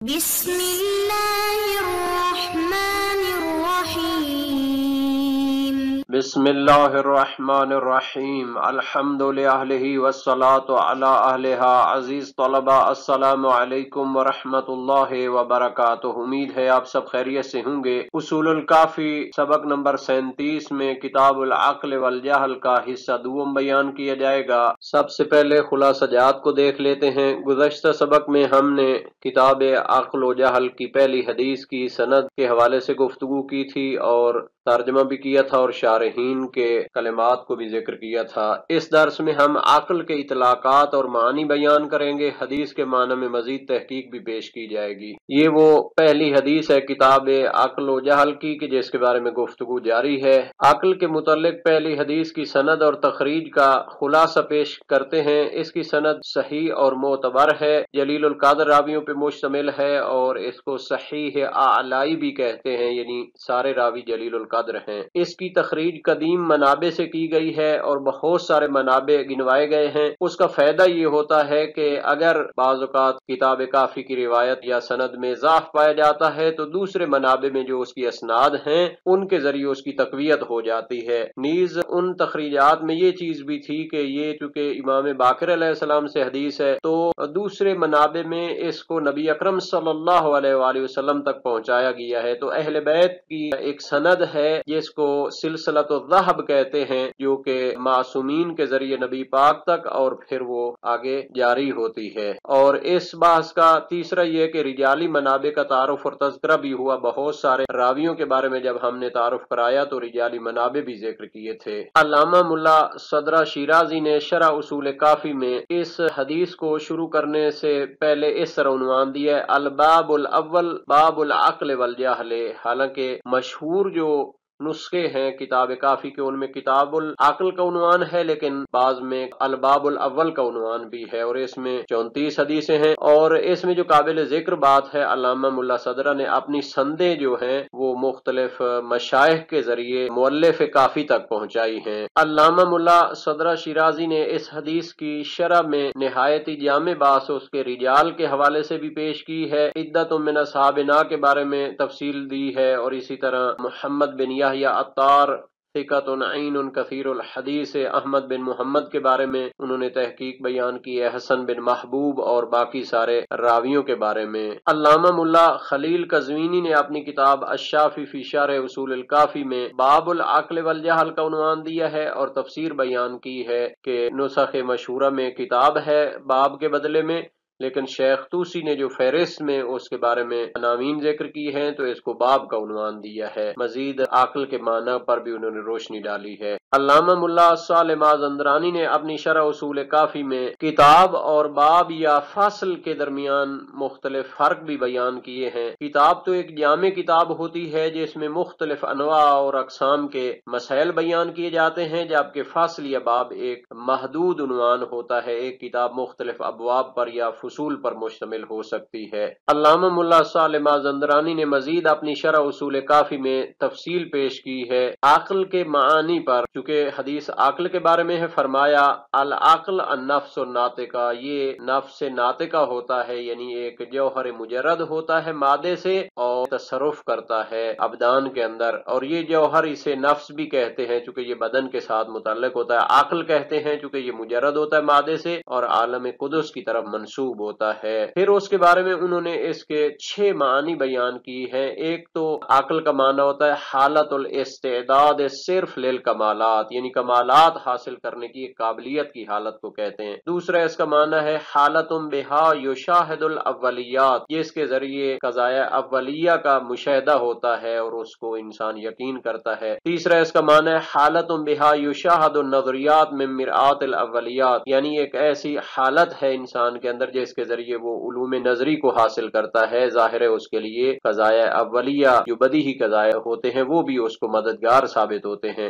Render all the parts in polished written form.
بسم اللہ الرحمن الرحیم بسم اللہ الرحمن الرحیم الحمد للہ والصلاة علی اہلہا۔ عزیز طلبہ السلام علیکم ورحمۃ اللہ وبرکاتہ۔ امید ہے آپ سب خیریت سے ہوں گے۔ اصول الکافی سبق نمبر 37 میں کتاب العقل والجہل کا حصہ دوم بیان کیا جائے گا۔ سب سے پہلے خلاصہ جات کو دیکھ لیتے ہیں۔ گزشتہ سبق میں ہم نے کتاب عقل و جہل کی پہلی حدیث کی سند کے حوالے سے گفتگو کی تھی اور ترجمہ بھی کیا تھا اور شارحین کے کلمات کو بھی ذکر کیا تھا۔ اس درس میں ہم عقل کے اطلاقات اور معنی بیان کریں گے۔ حدیث کے معنی میں مزید تحقیق بھی پیش کی جائے گی۔ یہ وہ پہلی حدیث ہے کتاب عقل و جہل کی کہ جس کے بارے میں گفتگو جاری ہے۔ عقل کے متعلق پہلی حدیث کی سند اور تخریج کا خلاصہ پیش کرتے ہیں۔ اس کی سند صحیح اور معتبر ہے، جلیل القدر راویوں پہ مشتمل ہے اور اس کو صحیح اعلائی بھی کہتے ہیں، یعنی سارے راوی جلیل القدر ہیں۔ اس کی تخریج قدیم منابع سے کی گئی ہے اور بہت سارے منابع گنوائے گئے ہیں۔ اس کا فائدہ یہ ہوتا ہے کہ اگر بعض اوقات کتاب کافی کی روایت یا سند میں ضعف پایا جاتا ہے تو دوسرے منابع میں جو اس کی اسناد ہیں ان کے ذریعے اس کی تقویت ہو جاتی ہے۔ نیز ان تخریجات میں یہ چیز بھی تھی کہ یہ چونکہ امام باقر علیہ السلام سے حدیث ہے تو دوسرے منابع میں اس کو نبی اکرم صلی اللہ علیہ وآلہ وسلم تک پہنچایا گیا ہے۔ تو اہل بیت کی ایک سند ہے جس کو سلسلۃ الذہب کہتے ہیں، جو کہ معصومین کے ذریعے نبی پاک تک اور پھر وہ آگے جاری ہوتی ہے۔ اور اس بحث کا تیسرا یہ کہ رجالی منابع کا تعارف اور تذکرہ بھی ہوا۔ بہت سارے راویوں کے بارے میں جب ہم نے تعارف کرایا تو رجالی منابع بھی ذکر کیے تھے۔ علامہ ملا صدرہ شیرازی نے شرح اصول کافی میں اس حدیث کو شروع کرنے سے پہلے اس طرح عنوان دیا ہے: الباب الاول باب العقل والجہل۔ حالانکہ مشہور جو نسخے ہیں کتاب کافی کے ان میں کتاب العقل کا عنوان ہے، لیکن بعض میں الباب الاول کا عنوان بھی ہے اور اس میں 34 حدیثیں ہیں۔ اور اس میں جو قابل ذکر بات ہے، علامہ ملا صدرہ نے اپنی سندیں جو ہیں وہ مختلف مشائخ کے ذریعے مؤلف کافی تک پہنچائی ہیں۔ علامہ ملا صدرہ شیرازی نے اس حدیث کی شرح میں نہایت ہی جامع بحث اس کے رجال کے حوالے سے بھی پیش کی ہے، عدۃ من اصحابنا کے بارے میں تفصیل دی ہے اور اسی طرح محمد بن یحیی عطار ثقۃ عین کثیر الحدیث، احمد بن محمد کے بارے میں انہوں نے تحقیق بیان کی ہے، حسن بن محبوب اور باقی سارے راویوں کے بارے میں۔ علامہ ملا خلیل قزوینی نے اپنی کتاب الشافی فی شرح اصول الکافی میں باب العقل والجہل کا عنوان دیا ہے اور تفسیر بیان کی ہے کہ نسخ مشہورہ میں کتاب ہے باب کے بدلے میں، لیکن شیخ طوسی نے جو فہرست میں اس کے بارے میں عناوین ذکر کی ہیں تو اس کو باب کا عنوان دیا ہے۔ مزید عقل کے معنی پر بھی انہوں نے روشنی ڈالی ہے۔ علامہ ملا صالح مازندرانی نے اپنی شرح اصول کافی میں کتاب اور باب یا فصل کے درمیان مختلف فرق بھی بیان کیے ہیں۔ کتاب تو ایک جامع کتاب ہوتی ہے جس میں مختلف انواع اور اقسام کے مسائل بیان کیے جاتے ہیں، جبکہ فصل یا باب ایک محدود عنوان ہوتا ہے۔ ایک کتاب مختلف ابواب پر یا فصول پر مشتمل ہو سکتی ہے۔ علامہ ملا صالح مازندرانی نے مزید اپنی شرح اصول کافی میں تفصیل پیش کی ہے عقل کے معانی پر، چونکہ حدیث عقل کے بارے میں ہے۔ فرمایا العقل النفس الناطقہ، یہ نفس ناطقہ ہوتا ہے، یعنی ایک جوہر مجرد ہوتا ہے مادے سے اور تصرف کرتا ہے ابدان کے اندر، اور یہ جوہر اسے نفس بھی کہتے ہیں چونکہ یہ بدن کے ساتھ متعلق ہوتا ہے، عقل کہتے ہیں چونکہ یہ مجرد ہوتا ہے مادے سے اور عالم قدس کی طرف منسوب ہوتا ہے۔ پھر اس کے بارے میں انہوں نے اس کے 6 معنی بیان کی ہیں۔ ایک تو عقل کا معنی ہوتا ہے حالت الاستعداد صرف للکمالات، یعنی کمالات حاصل کرنے کی ایک قابلیت کی حالت کو کہتے ہیں۔ دوسرا اس کا معنی ہے حالت بہا یشاہد الاولیات، جس کے ذریعے قضائے اولیہ کا مشاہدہ ہوتا ہے اور اس کو انسان یقین کرتا ہے۔ تیسرا اس کا معنی ہے حالت بہا یشاہد النظریات من مرآت الاولیات، یعنی ایک ایسی حالت ہے انسان کے اندر جس کے ذریعے وہ علوم نظری کو حاصل کرتا ہے۔ ظاہر ہے اس کے لیے قضائے اولیہ جو بدیہی قضائے ہوتے ہیں وہ بھی اس کو مددگار ثابت ہوتے ہیں۔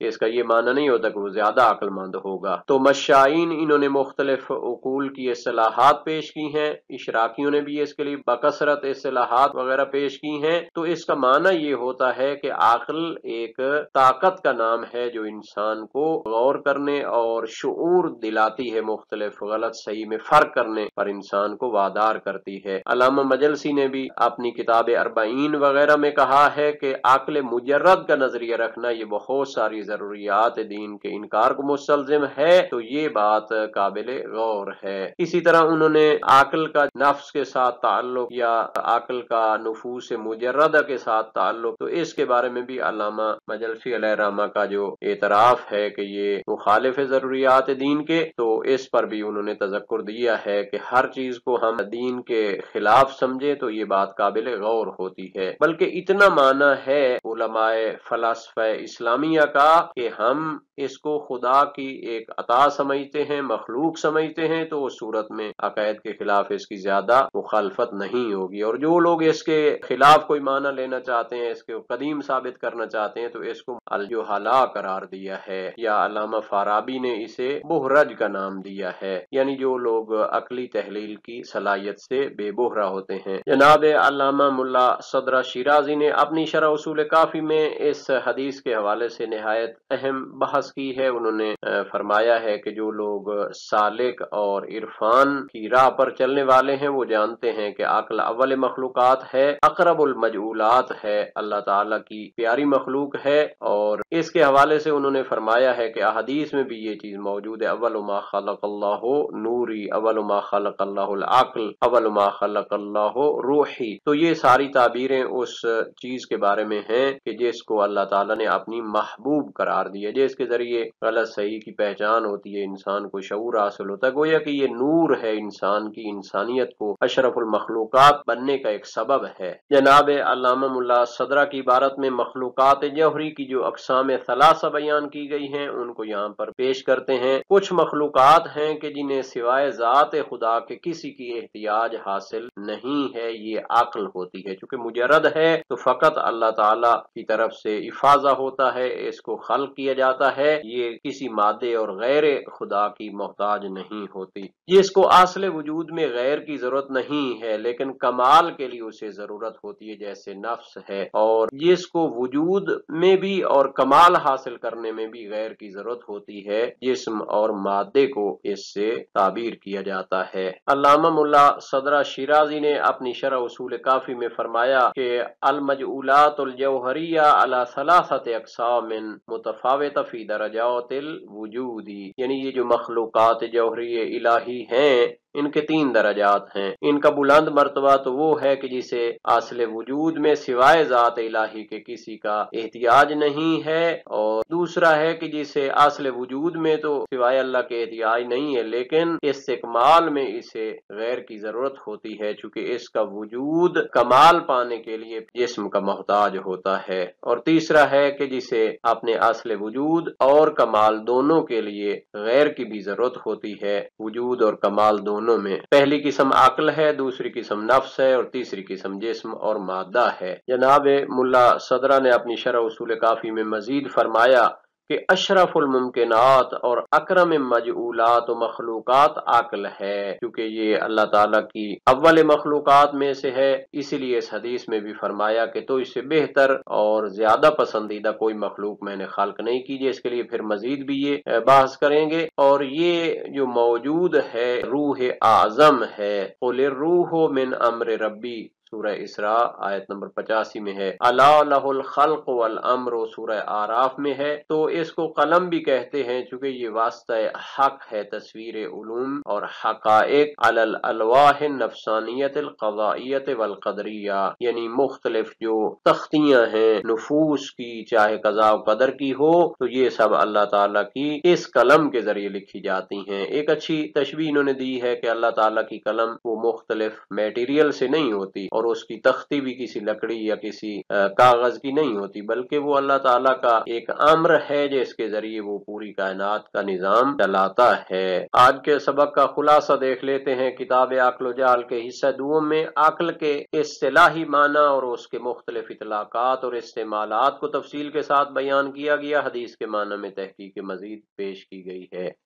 اس کا یہ معنی نہیں ہوتا کہ وہ زیادہ عقل مند ہوگا۔ تو مشائین انہوں نے مختلف عقول کی اصطلاحات پیش کی ہیں، اشراقیوں نے بھی اس کے لیے بکثرت اصطلاحات وغیرہ پیش کی ہیں۔ تو اس کا معنی یہ ہوتا ہے کہ عقل ایک طاقت کا نام ہے جو انسان کو غور کرنے اور شعور دلاتی ہے، مختلف غلط صحیح میں فرق کرنے پر انسان کو وادار کرتی ہے۔ علامہ مجلسی نے بھی اپنی کتاب اربعین وغیرہ میں کہا ہے کہ عقل مجرد کا نظریہ رکھنا یہ بہت ساری ضروریات دین کے انکار کو مستلزم ہے، تو یہ بات قابل غور ہے۔ اسی طرح انہوں نے عقل کا نفس کے ساتھ تعلق یا عقل کا نفوس مجردہ کے ساتھ تعلق، تو اس کے بارے میں بھی علامہ مجلسی علیہ الرحمہ کا جو اعتراف ہے کہ یہ مخالف ضروریات دین کے، تو اس پر بھی انہوں نے تذکر دیا ہے کہ ہر چیز کو ہم دین کے خلاف سمجھے تو یہ بات قابل غور ہوتی ہے۔ بلکہ اتنا معنی ہے علماء فلاسفہ اسلامیہ کا کہ ہم اس کو خدا کی ایک عطا سمجھتے ہیں، مخلوق سمجھتے ہیں، تو اس صورت میں عقائد کے خلاف اس کی زیادہ مخالفت نہیں ہوگی۔ اور جو لوگ اس کے خلاف کوئی معنی لینا چاہتے ہیں، اس کو قدیم ثابت کرنا چاہتے ہیں، تو اس کو الجہلا قرار دیا ہے، یا علامہ فارابی نے اسے بہرج کا نام دیا ہے، یعنی جو لوگ عقلی تحلیل کی صلاحیت سے بے بہرہ ہوتے ہیں۔ جناب علامہ ملا صدرہ شیرازی نے اپنی شرح اصول کافی میں اس حدیث کے حوالے سے نہایت اہم بحث کی ہے۔ انہوں نے فرمایا ہے کہ جو لوگ سالک اور عرفان کی راہ پر چلنے والے ہیں وہ جانتے ہیں کہ عقل اول مخلوقات ہے، اقرب المجعولات ہے، اللہ تعالیٰ کی پیاری مخلوق ہے۔ اور اس کے حوالے سے انہوں نے فرمایا ہے کہ احادیث میں بھی یہ چیز موجود ہے، اول ما خلق اللہ نوری، اول ما خلق اللہ العقل، اول ما خلق اللہ روحی۔ تو یہ ساری تعبیریں اس چیز کے بارے میں ہیں کہ جس کو اللہ تعالیٰ نے اپنی محبوب قرار دیا، جس کے ذریعے غلط صحیح کی پہچان ہوتی ہے، انسان کو شعور حاصل ہوتا ہے۔ گویا کہ یہ نور ہے انسان کی، انسانیت کو اشرف المخلوقات بننے کا ایک سبب ہے۔ جناب علامہ ملا صدرہ کی عبارت میں مخلوقات جوہری کی جو اقسام ثلاثہ بیان کی گئی ہیں ان کو یہاں پر پیش کرتے ہیں۔ کچھ مخلوقات ہیں کہ جنہیں سوائے ذات خدا کے کسی کی احتیاج حاصل نہیں ہے، یہ عقل ہوتی ہے۔ چونکہ مجرد ہے تو فقط اللہ تعالیٰ کی طرف سے افاضہ ہوتا ہے، اس کو خلق کیا جاتا ہے، یہ کسی مادے اور غیر خدا کی محتاج نہیں ہوتی۔ جس کو اصل وجود میں غیر کی ضرورت نہیں ہے لیکن کمال کے لیے اسے ضرورت ہوتی ہے، جیسے نفس ہے، اور جس کو وجود میں بھی اور کمال حاصل کرنے میں بھی غیر کی ضرورت ہوتی ہے، جسم اور مادے کو اس سے تعبیر کیا جاتا ہے۔ علامہ ملا صدرہ شیرازی نے اپنی شرح اصول کافی میں فرمایا کہ المجعولات الجوہریہ علی ثلاثۃ اقسام متفاوتہ فی درجات الوجود، یعنی یہ جو مخلوقات جوہری الہی ہیں ان کے 3 درجات ہیں۔ ان کا بلند مرتبہ تو وہ ہے کہ جسے اصل وجود میں سوائے ذات الہی کے کسی کا احتیاج نہیں ہے، اور دوسرا ہے کہ جسے اصل وجود میں تو سوائے اللہ کے احتیاج نہیں ہے لیکن استکمال میں اسے غیر کی ضرورت ہوتی ہے، چونکہ اس کا وجود کمال پانے کے لیے جسم کا محتاج ہوتا ہے۔ اور تیسرا ہے کہ جسے اپنے اصل وجود اور کمال دونوں کے لیے غیر کی بھی ضرورت ہوتی ہے، وجود اور کمال دونوں میں۔ پہلی قسم عقل ہے، دوسری قسم نفس ہے، اور تیسری قسم جسم اور مادہ ہے۔ جناب ملا صدرہ نے اپنی شرح اصول کافی میں مزید فرمایا کہ اشرف الممکنات اور اکرم مجعولات و مخلوقات عقل ہے، کیونکہ یہ اللہ تعالیٰ کی اول مخلوقات میں سے ہے، اسی لیے اس حدیث میں بھی فرمایا کہ تو اس سے بہتر اور زیادہ پسندیدہ کوئی مخلوق میں نے خلق نہیں کی، جس کے لیے پھر مزید بھی یہ بحث کریں گے۔ اور یہ جو موجود ہے روح اعظم ہے، قل الروح من امر ربی، سورہ اسراء آیت نمبر 85 میں ہے، الا لہ الخلق والامر سورہ اعراف میں ہے۔ تو اس کو قلم بھی کہتے ہیں چونکہ یہ واسطہ حق ہے، تصویر علوم اور حقائق علی الالواح النفسانیت القضائیت والقدریہ، یعنی مختلف جو تختیاں ہیں نفوس کی، چاہے قضاء و قدر کی ہو، تو یہ سب اللہ تعالیٰ کی اس قلم کے ذریعے لکھی جاتی ہیں۔ ایک اچھی تشبیہ انہوں نے دی ہے کہ اللہ تعالیٰ کی قلم وہ مختلف میٹیریل سے نہیں ہوتی، اور اور اس کی تختی بھی کسی لکڑی یا کسی کاغذ کی نہیں ہوتی، بلکہ وہ اللہ تعالیٰ کا ایک امر ہے جس کے ذریعے وہ پوری کائنات کا نظام چلاتا ہے۔ آج کے سبق کا خلاصہ دیکھ لیتے ہیں۔ کتاب عقل و جال کے حصہ دوم میں عقل کے اصطلاحی معنی اور اس کے مختلف اطلاقات اور استعمالات کو تفصیل کے ساتھ بیان کیا گیا۔ حدیث کے معنی میں تحقیق مزید پیش کی گئی ہے۔